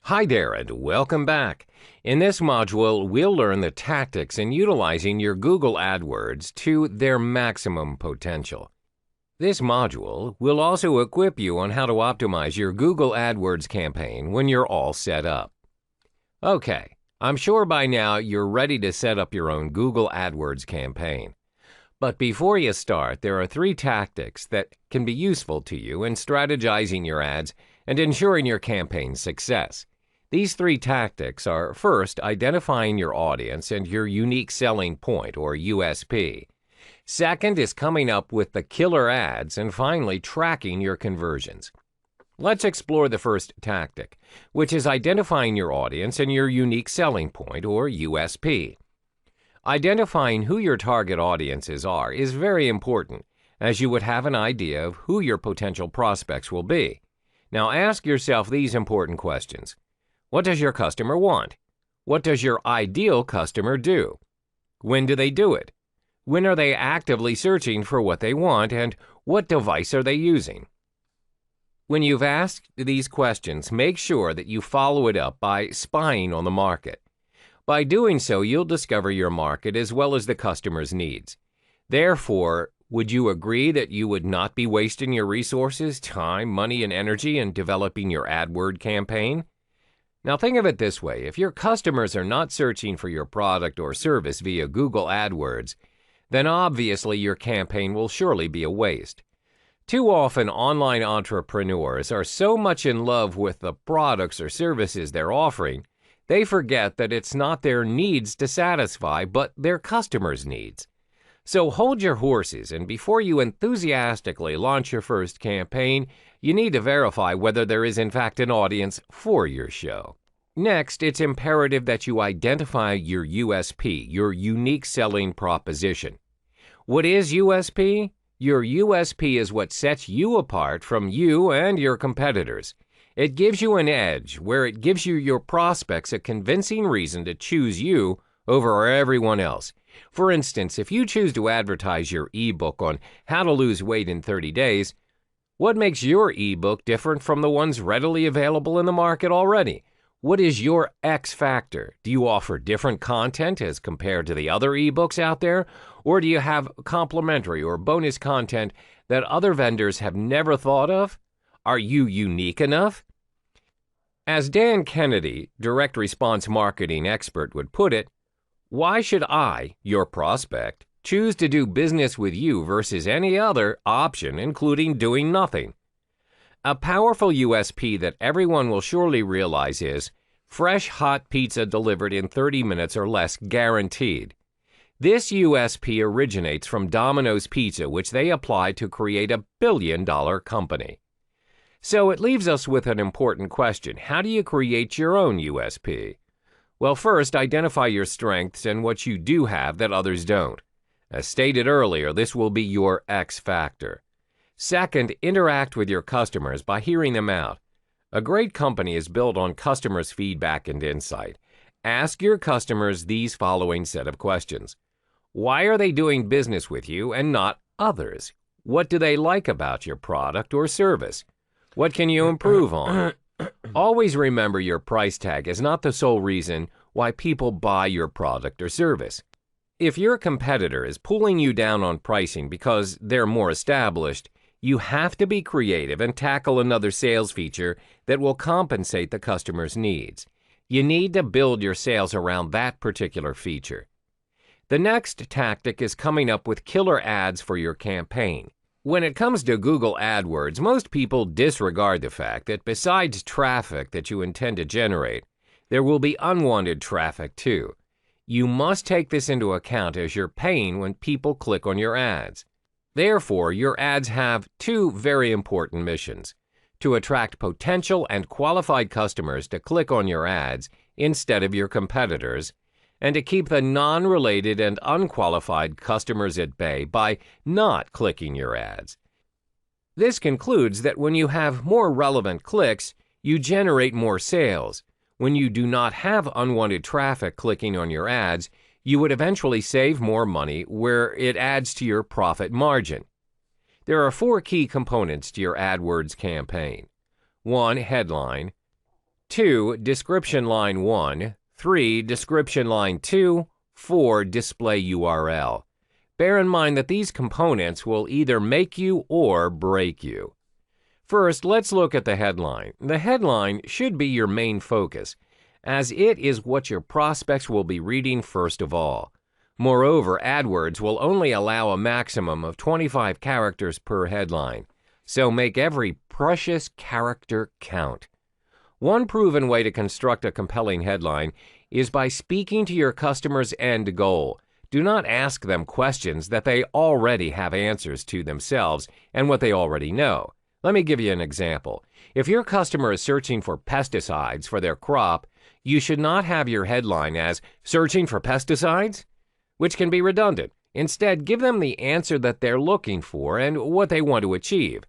Hi there and welcome back. In this module, we'll learn the tactics in utilizing your Google AdWords to their maximum potential. This module will also equip you on how to optimize your Google AdWords campaign when you're all set up. Okay, I'm sure by now you're ready to set up your own Google AdWords campaign. But before you start, there are 3 tactics that can be useful to you in strategizing your ads and ensuring your campaign's success. These 3 tactics are, first, identifying your audience and your unique selling point, or USP. Second is coming up with the killer ads, and finally, tracking your conversions. Let's explore the first tactic, which is identifying your audience and your unique selling point, or USP. Identifying who your target audiences are is very important, as you would have an idea of who your potential prospects will be. Now ask yourself these important questions. What does your customer want? What does your ideal customer do? When do they do it? When are they actively searching for what they want, and what device are they using? When you've asked these questions, make sure that you follow it up by spying on the market. By doing so, you'll discover your market as well as the customer's needs. Therefore, would you agree that you would not be wasting your resources, time, money, and energy in developing your AdWord campaign? Now think of it this way. If your customers are not searching for your product or service via Google AdWords, then obviously your campaign will surely be a waste. Too often, online entrepreneurs are so much in love with the products or services they're offering, they forget that it's not their needs to satisfy, but their customers' needs. So hold your horses, and before you enthusiastically launch your first campaign, you need to verify whether there is in fact an audience for your show. Next, it's imperative that you identify your USP, your unique selling proposition. What is USP? Your USP is what sets you apart from you and your competitors. It gives you an edge where it gives you your prospects a convincing reason to choose you over everyone else. For instance, if you choose to advertise your ebook on how to lose weight in 30 days, what makes your ebook different from the ones readily available in the market already? What is your X factor? Do you offer different content as compared to the other ebooks out there? Or do you have complementary or bonus content that other vendors have never thought of? Are you unique enough? As Dan Kennedy, direct response marketing expert, would put it, why should I, your prospect, choose to do business with you versus any other option, including doing nothing? A powerful USP that everyone will surely realize is fresh hot pizza delivered in 30 minutes or less guaranteed. This USP originates from Domino's Pizza, which they apply to create a billion-dollar company. So it leaves us with an important question. How do you create your own USP? Well, first, identify your strengths and what you do have that others don't. As stated earlier, this will be your X factor. Second, interact with your customers by hearing them out. A great company is built on customers' feedback and insight. Ask your customers these following set of questions. Why are they doing business with you and not others? What do they like about your product or service? What can you improve on? Always remember your price tag is not the sole reason why people buy your product or service. If your competitor is pulling you down on pricing because they're more established, you have to be creative and tackle another sales feature that will compensate the customer's needs. You need to build your sales around that particular feature. The next tactic is coming up with killer ads for your campaign. When it comes to Google AdWords, most people disregard the fact that besides traffic that you intend to generate, there will be unwanted traffic too. You must take this into account as you're paying when people click on your ads. Therefore, your ads have 2 very important missions: to attract potential and qualified customers to click on your ads instead of your competitors, and to keep the non-related and unqualified customers at bay by not clicking your ads. This concludes that when you have more relevant clicks, you generate more sales. When you do not have unwanted traffic clicking on your ads, you would eventually save more money where it adds to your profit margin. There are 4 key components to your AdWords campaign. 1. Headline. 2. Description line 1, 3. Description line 2, 4. Display URL. Bear in mind that these components will either make you or break you. First, let's look at the headline. The headline should be your main focus, as it is what your prospects will be reading first of all. Moreover, AdWords will only allow a maximum of 25 characters per headline, so make every precious character count. One proven way to construct a compelling headline is by speaking to your customer's end goal. Do not ask them questions that they already have answers to themselves and what they already know. Let me give you an example. If your customer is searching for pesticides for their crop, you should not have your headline as "Searching for pesticides?" which can be redundant. Instead, give them the answer that they're looking for and what they want to achieve.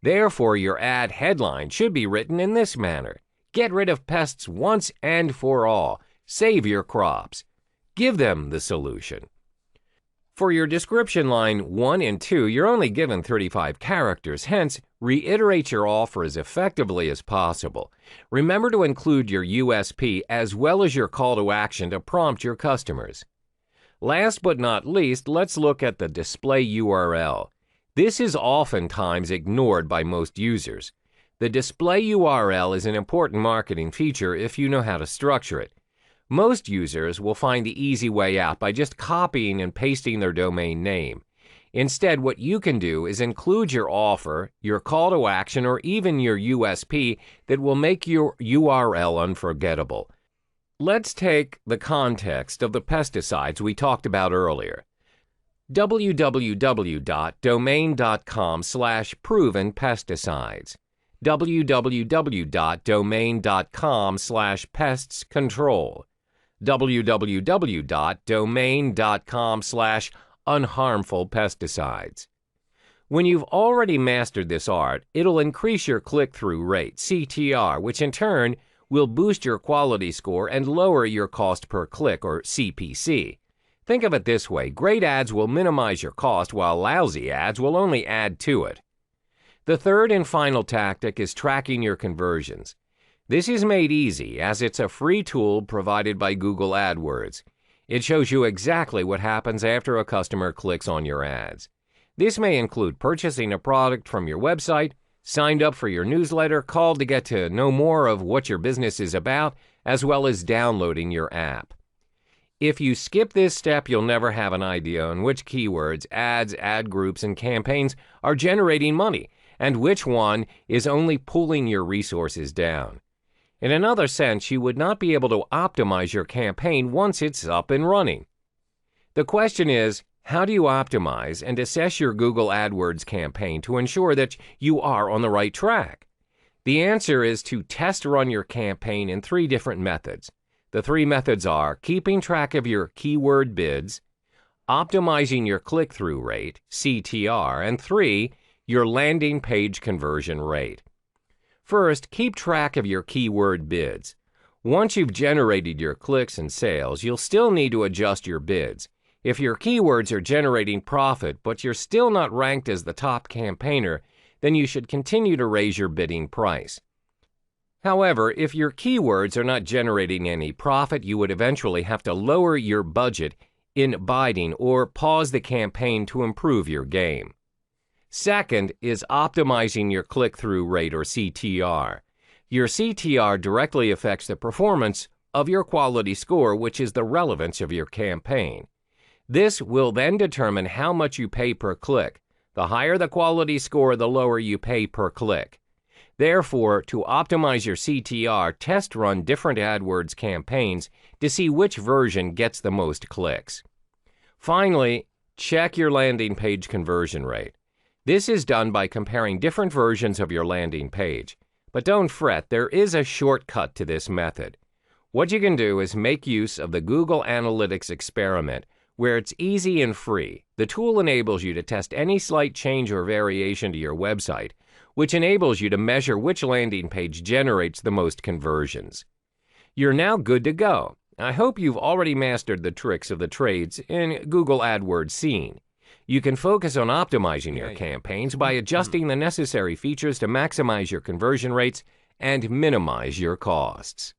Therefore, your ad headline should be written in this manner: Get rid of pests once and for all. Save your crops. Give them the solution. For your description line 1 and 2, you're only given 35 characters, hence, reiterate your offer as effectively as possible. Remember to include your USP as well as your call to action to prompt your customers. Last but not least, let's look at the display URL. This is oftentimes ignored by most users. The display URL is an important marketing feature if you know how to structure it. Most users will find the easy way out by just copying and pasting their domain name. Instead, what you can do is include your offer, your call to action, or even your USP that will make your URL unforgettable. Let's take the context of the pesticides we talked about earlier. www.domain.com/provenpesticides. www.domain.com/pestscontrol. www.domain.com/unharmfulpesticides. When you've already mastered this art, it'll increase your click-through rate, CTR, which in turn will boost your quality score and lower your cost per click, or CPC. Think of it this way: great ads will minimize your cost, while lousy ads will only add to it. The third and final tactic is tracking your conversions. This is made easy as it's a free tool provided by Google Adwords. It shows you exactly what happens after a customer clicks on your ads. This may include purchasing a product from your website, signed up for your newsletter, called to get to know more of what your business is about, as well as downloading your app. If you skip this step, you'll never have an idea on which keywords, ads, ad groups, and campaigns are generating money, and which one is only pulling your resources down. In another sense, you would not be able to optimize your campaign once it's up and running. The question is, how do you optimize and assess your Google AdWords campaign to ensure that you are on the right track? The answer is to test run your campaign in 3 different methods. The 3 methods are keeping track of your keyword bids, optimizing your click-through rate, CTR, and 3, your landing page conversion rate. First, keep track of your keyword bids. Once you've generated your clicks and sales, you'll still need to adjust your bids. If your keywords are generating profit, but you're still not ranked as the top campaigner, then you should continue to raise your bidding price. However, if your keywords are not generating any profit, you would eventually have to lower your budget in bidding or pause the campaign to improve your game. Second is optimizing your click-through rate, or CTR. Your CTR directly affects the performance of your quality score, which is the relevance of your campaign. This will then determine how much you pay per click. The higher the quality score, the lower you pay per click. Therefore, to optimize your CTR, test run different AdWords campaigns to see which version gets the most clicks. Finally, check your landing page conversion rate. This is done by comparing different versions of your landing page. But don't fret, there is a shortcut to this method. What you can do is make use of the Google Analytics experiment, where it's easy and free. The tool enables you to test any slight change or variation to your website, which enables you to measure which landing page generates the most conversions. You're now good to go. I hope you've already mastered the tricks of the trades in Google AdWords scene. You can focus on optimizing your campaigns by adjusting the necessary features to maximize your conversion rates and minimize your costs.